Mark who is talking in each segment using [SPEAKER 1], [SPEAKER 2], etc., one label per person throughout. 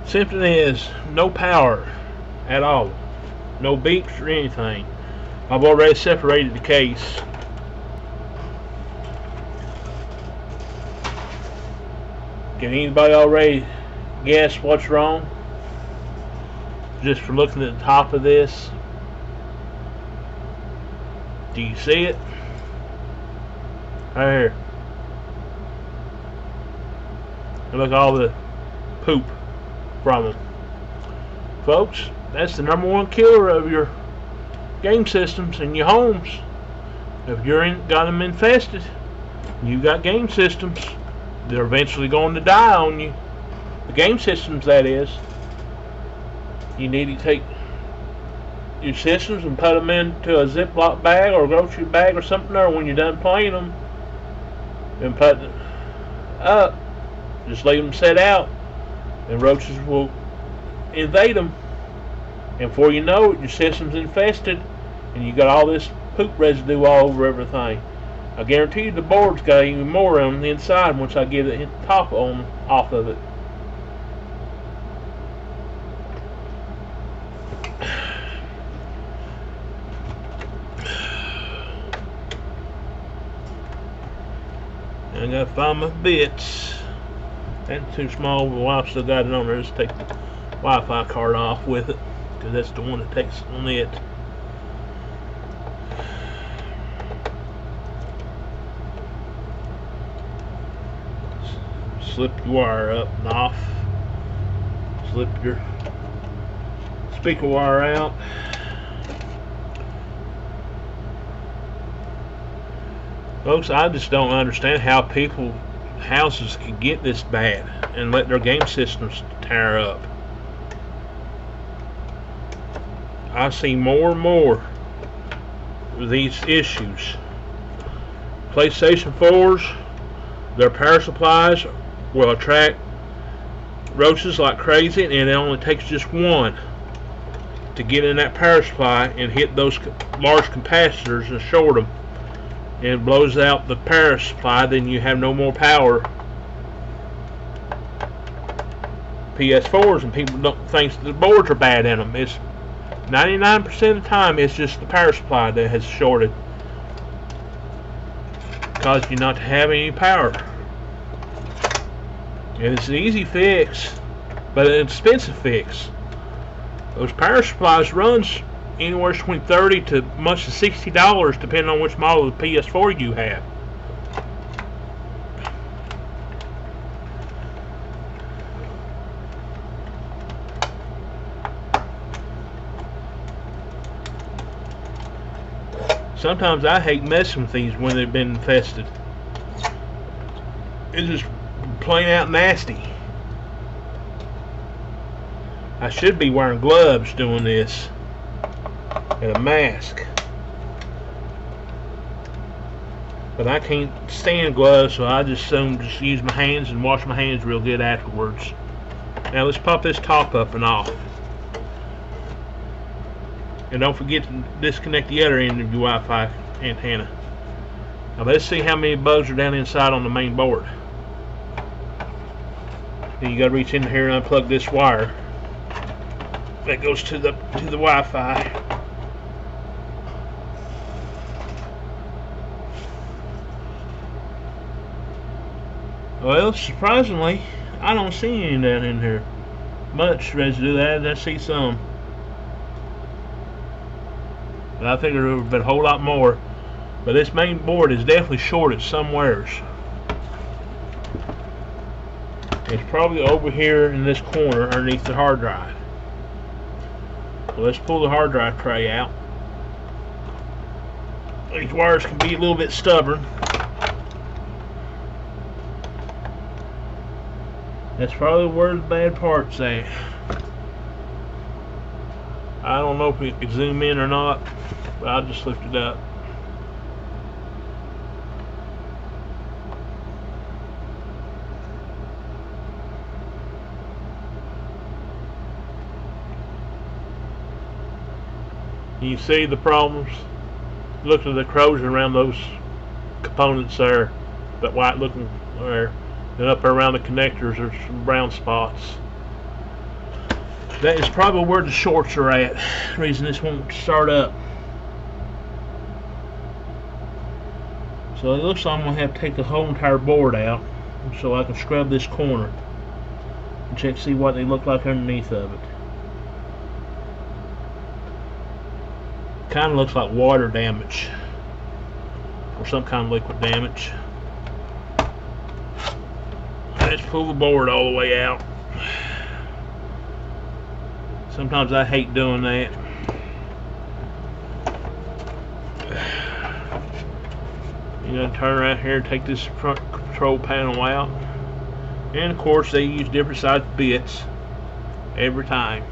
[SPEAKER 1] Simply is no power at all. No beeps or anything. I've already separated the case. Can anybody already guess what's wrong? Just for looking at the top of this. Do you see it? Right here. And look at all the poop from them. Folks, that's the #1 killer of your game systems in your homes. If you're got them infested, you got game systems, they're eventually going to die on you. The game systems, that is. You need to take your systems and put them into a Ziploc bag or a grocery bag or something there when you're done playing them, and put them up. Just leave them set out, and roaches will invade them, and before you know it, your system's infested, and you got all this poop residue all over everything. I guarantee you the board's got even more on the inside once I get the top on off of it. I gotta find my bits. That's too small, but I've still got it on there. Just take the Wi-Fi card off with it, because that's the one that takes on it. Slip your wire up and off. Slip your speaker wire out. Folks, I just don't understand how houses can get this bad and let their game systems tear up. I see more and more of these issues. PlayStation 4s, their power supplies will attract roaches like crazy, and it only takes just one to get in that power supply and hit those large capacitors and short them, and it blows out the power supply. Then you have no more power. PS4s, and people don't think the boards are bad in them. It's 99% of the time it's just the power supply that has shorted, caused you not to have any power. And it's an easy fix, but an expensive fix. Those power supplies runs anywhere between $30 to much as $60, depending on which model of PS4 you have. Sometimes I hate messing with these when they've been infested. It's just plain out nasty. I should be wearing gloves doing this and a mask, but I can't stand gloves, so I just assume just use my hands and wash my hands real good afterwards. Now let's pop this top up and off, and don't forget to disconnect the other end of your Wi-Fi antenna. Now let's see how many bugs are down inside on the main board. Then you got to reach in here and unplug this wire that goes to the Wi-Fi. Well, surprisingly, I don't see any down in here. Much residue. I see some, but I figured there would have been a whole lot more. But this main board is definitely shorted somewheres. It's probably over here in this corner underneath the hard drive. So let's pull the hard drive tray out. These wires can be a little bit stubborn. That's probably where the bad part's at. I don't know if we can zoom in or not, but I'll just lift it up. You see the problems? Look at the corrosion around those components there, that white looking there. And up around the connectors there's some brown spots. That is probably where the shorts are at. The reason this won't start up. So it looks like I'm going to have to take the whole entire board out so I can scrub this corner and check to see what they look like underneath of it. Kind of looks like water damage or some kind of liquid damage. Let's pull the board all the way out. Sometimes I hate doing that. You gotta turn around here and take this front control panel out. And of course they use different size bits every time.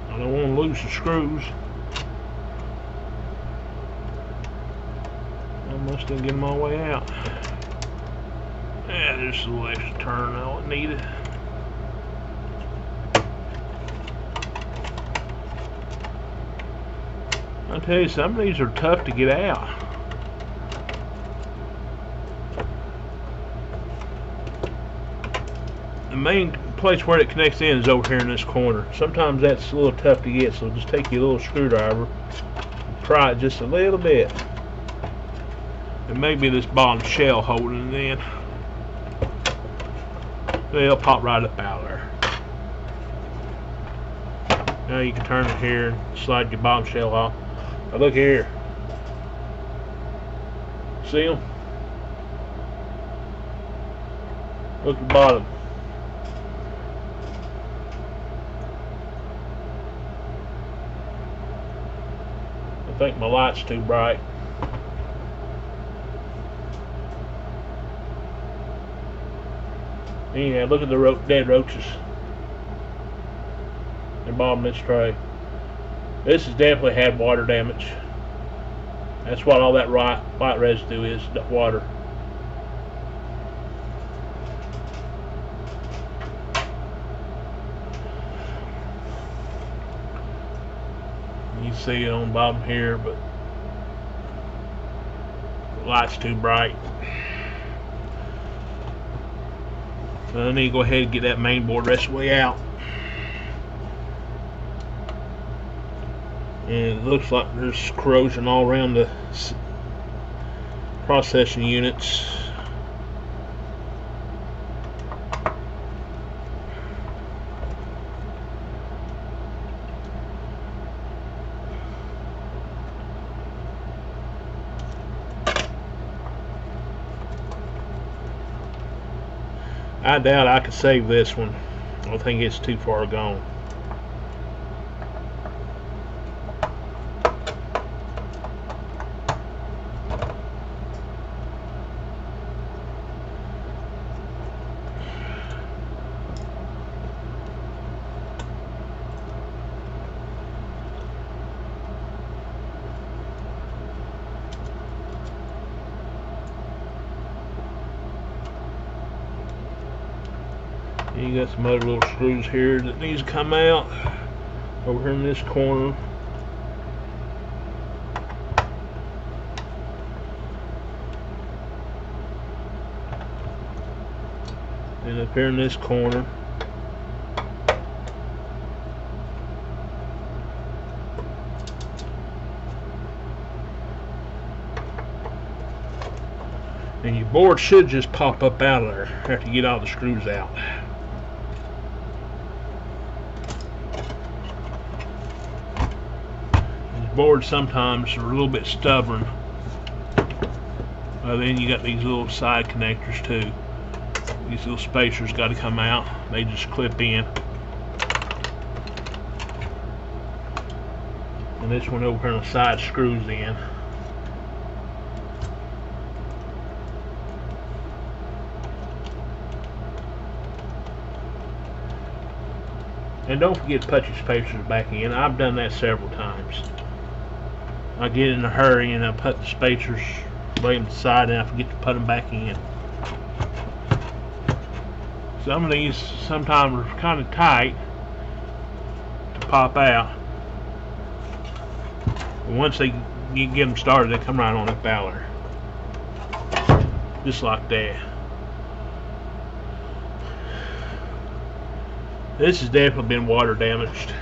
[SPEAKER 1] I don't want to lose the screws. I must have get them all the way out. Yeah, there's a little extra turn I don't need it. I tell you, some of these are tough to get out. The main place where it connects in is over here in this corner. Sometimes that's a little tough to get, so just take your little screwdriver, pry it just a little bit, and maybe this bottom shell holding it in. They'll pop right up out of there. Now you can turn it here and slide your bottom shell off. Now look here. See them? Look at the bottom. I think my light's too bright. Anyhow, look at the dead roaches. They're bobbing this tray. This has definitely had water damage. That's what all that white residue is, that water. You can see it on the bottom here, but the light's too bright. So I need to go ahead and get that main board the rest of the way out. And it looks like there's corrosion all around the processing units. I doubt I could save this one. I think it's too far gone. You got some other little screws here that needs to come out over here in this corner. And up here in this corner. And your board should just pop up out of there after you get all the screws out. Boards sometimes are a little bit stubborn. Then you got these little side connectors too. These little spacers got to come out. They just clip in. And this one over here on the side screws in. And don't forget to put your spacers back in. I've done that several times. I get in a hurry and I put the spacers, lay them aside, and I forget to put them back in. Some of these sometimes are kind of tight to pop out. But once you get them started, they come right on up out there. Just like that. This has definitely been water damaged.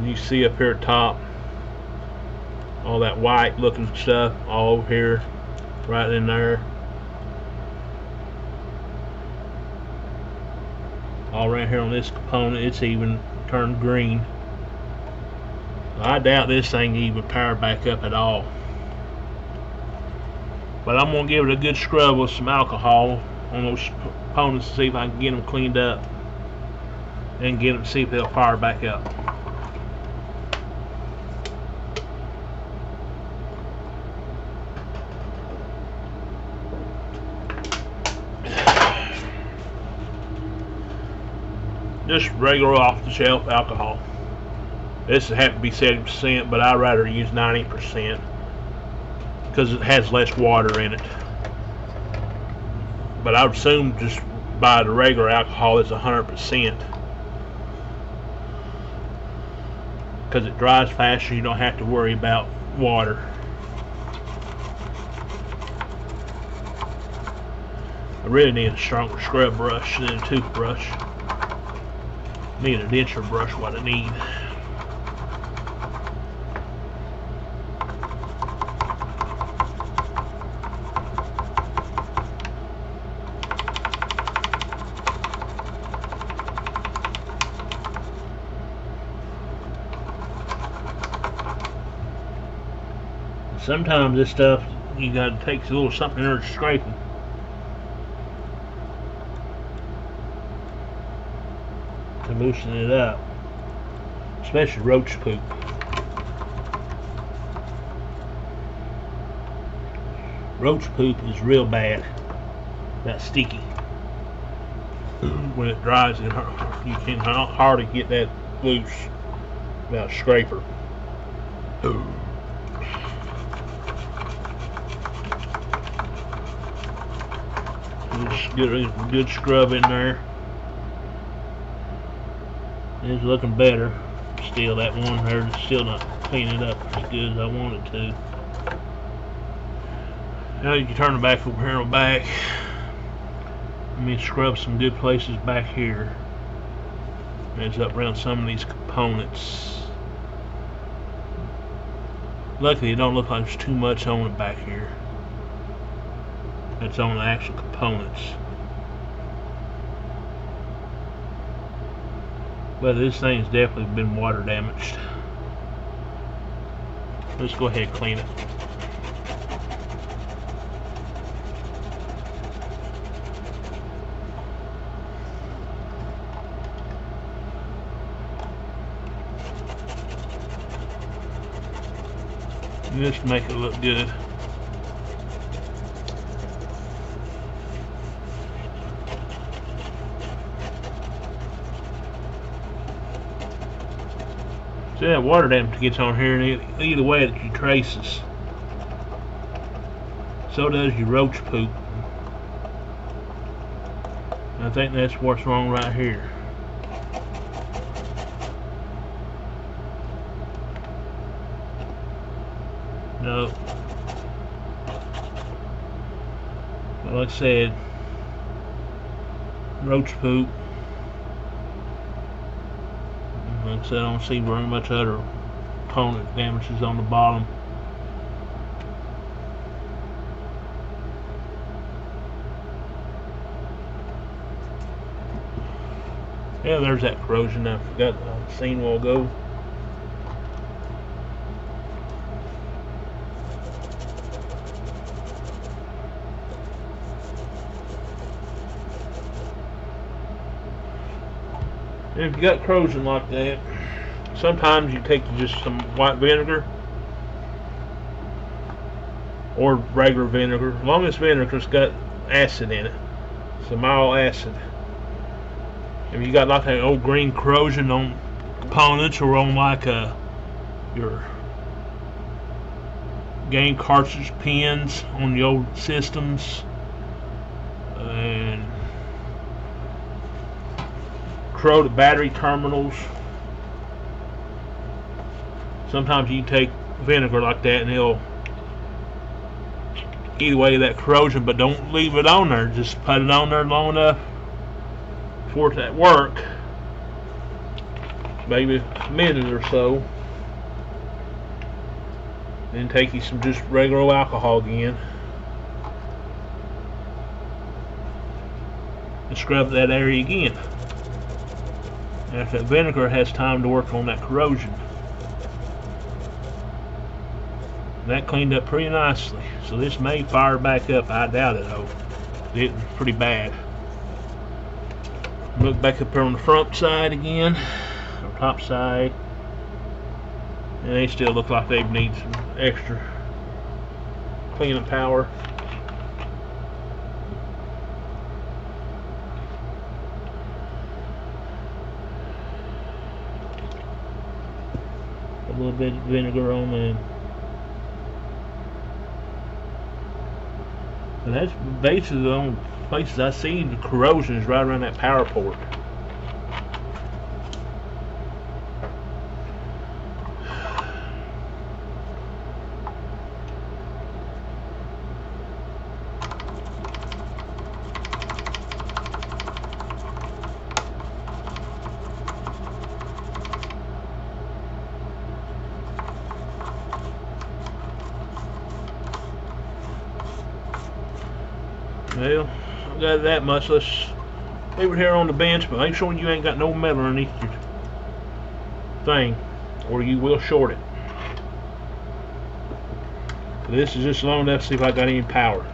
[SPEAKER 1] You see up here top all that white looking stuff all over here, right in there, all right here on this component. It's even turned green. I doubt this thing even power back up at all, but I'm gonna give it a good scrub with some alcohol on those components to see if I can get them cleaned up and get them, see if they'll fire back up. Just regular off-the-shelf alcohol. This would have to be 70%, but I'd rather use 90% because it has less water in it. But I would assume just buy the regular alcohol is 100% because it dries faster. You don't have to worry about water. I really need a stronger scrub brush than a toothbrush. Need a denture brush, what I need. Sometimes this stuff you gotta take a little something in there to scrape them. To loosen it up, especially roach poop. Roach poop is real bad. That's sticky. When it dries, you can hardly get that loose without a scraper. Just get a good scrub in there. It's looking better. Still, that one there is still not cleaning it up as good as I wanted to. Now you can turn it back over here on the back. Let me scrub some good places back here. It's up around some of these components. Luckily, it don't look like there's too much on it back here. That's on the actual components. But this thing's definitely been water damaged. Let's go ahead and clean it. Just to make it look good. See that water damage gets on here, and either way it traces. So does your roach poop. I think that's what's wrong right here. No. But like I said, roach poop. Like I said, I don't see very much other component damages on the bottom. Yeah, there's that corrosion I forgot seen a while ago. If you got corrosion like that, sometimes you take just some white vinegar or regular vinegar. As long as vinegar's got acid in it, some mild acid. If you got like that old green corrosion on components or on like your game cartridge pins on the old systems, and corroded battery terminals, sometimes you can take vinegar like that and it'll eat away that corrosion, but don't leave it on there. Just put it on there long enough for it to work, maybe a minute or so. Then take you some just regular alcohol again and scrub that area again after that vinegar has time to work on that corrosion. That cleaned up pretty nicely, so this may fire back up. I doubt it though. It's pretty bad. Look back up here on the front side again, or top side, and they still look like they need some extra cleaning power. A little bit of vinegar on them. And that's basically the only places I see the corrosion is right around that power port. Well, I got that much. Let's leave it here on the bench, but make sure you ain't got no metal underneath your thing, or you will short it. This is just long enough to see if I got any power.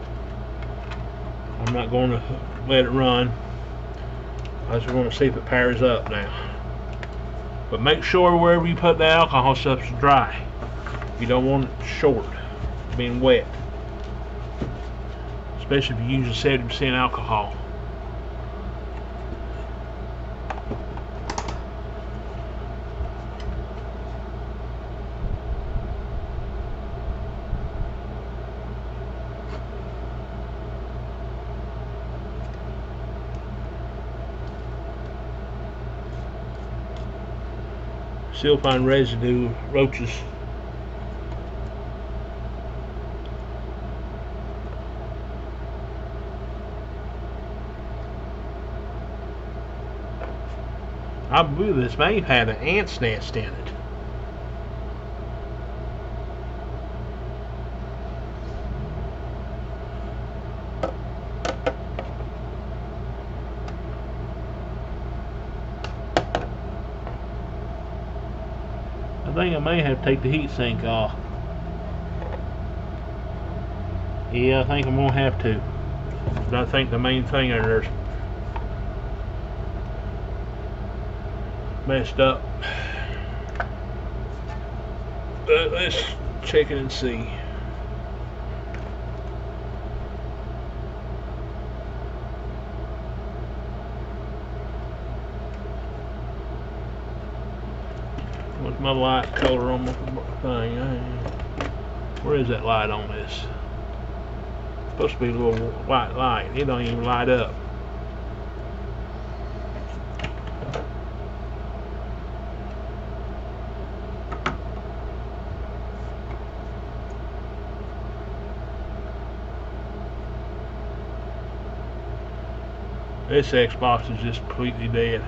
[SPEAKER 1] I'm not going to let it run. I just want to see if it powers up now. But make sure wherever you put the alcohol stuff is dry. You don't want it short, being wet. Especially if you use a 70% alcohol. Still find residue, roaches. I believe this may have had an ant's nest in it. I think I may have to take the heat sink off. Yeah, I think I'm gonna have to. But I think the main thing in there's messed up. But let's check it and see. What's my light color on my thing? Where is that light on this? It's supposed to be a little white light. It don't even light up. This Xbox is just completely dead.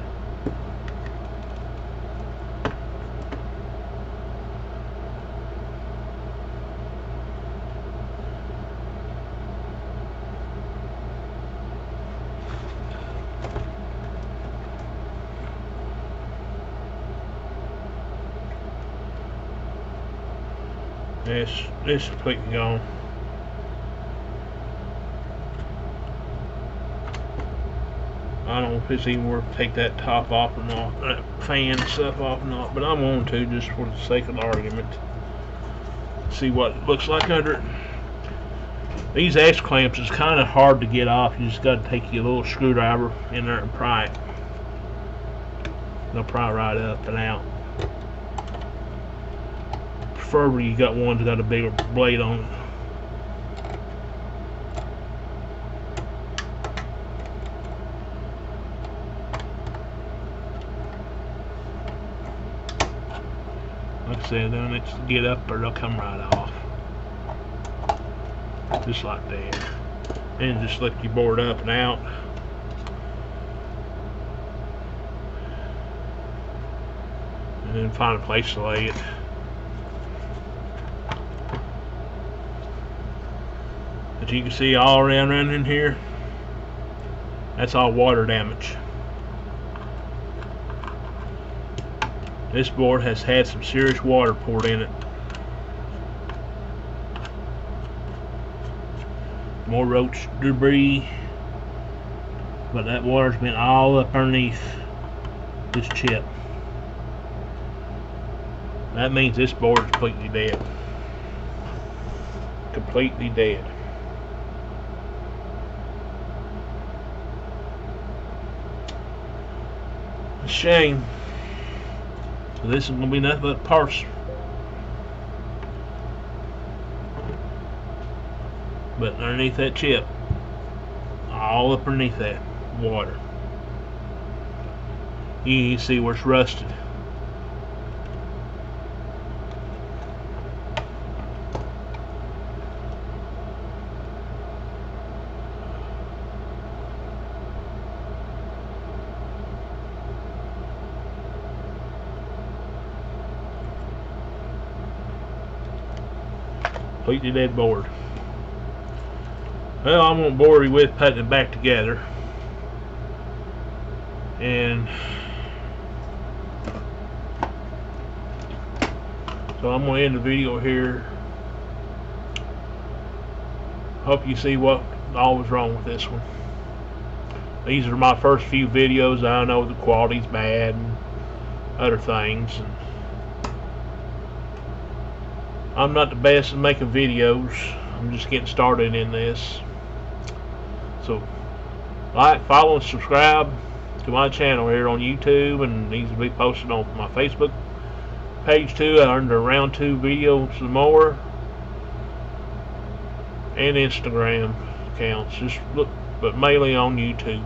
[SPEAKER 1] It's completely gone. I don't know if it's even worth to take that top off or not, that fan and stuff off or not, but I'm going to just for the sake of the argument. See what it looks like under it. These X clamps is kind of hard to get off. You just got to take your little screwdriver in there and pry it. They'll pry right up and out. Preferably you got one that got a bigger blade on it. Like I said, then it's get up or they'll come right off. Just like that. And just lift your board up and out. And then find a place to lay it. But you can see all around in here, that's all water damage. This board has had some serious water poured in it. More roach debris, but that water's been all up underneath this chip. That means this board is completely dead. Completely dead. A shame. So this is going to be nothing but parts. But underneath that chip, all up underneath that water, you can see where it's rusted. Completely dead board. Well, I won't bore you with putting it back together. And so I'm going to end the video here. Hope you see what all was wrong with this one. These are my first few videos. I know the quality's bad and other things. And I'm not the best at making videos. I'm just getting started in this. So like, follow, and subscribe to my channel here on YouTube, and these will be posted on my Facebook page too under Round 2 videos and more, and Instagram accounts. Just look, but mainly on YouTube.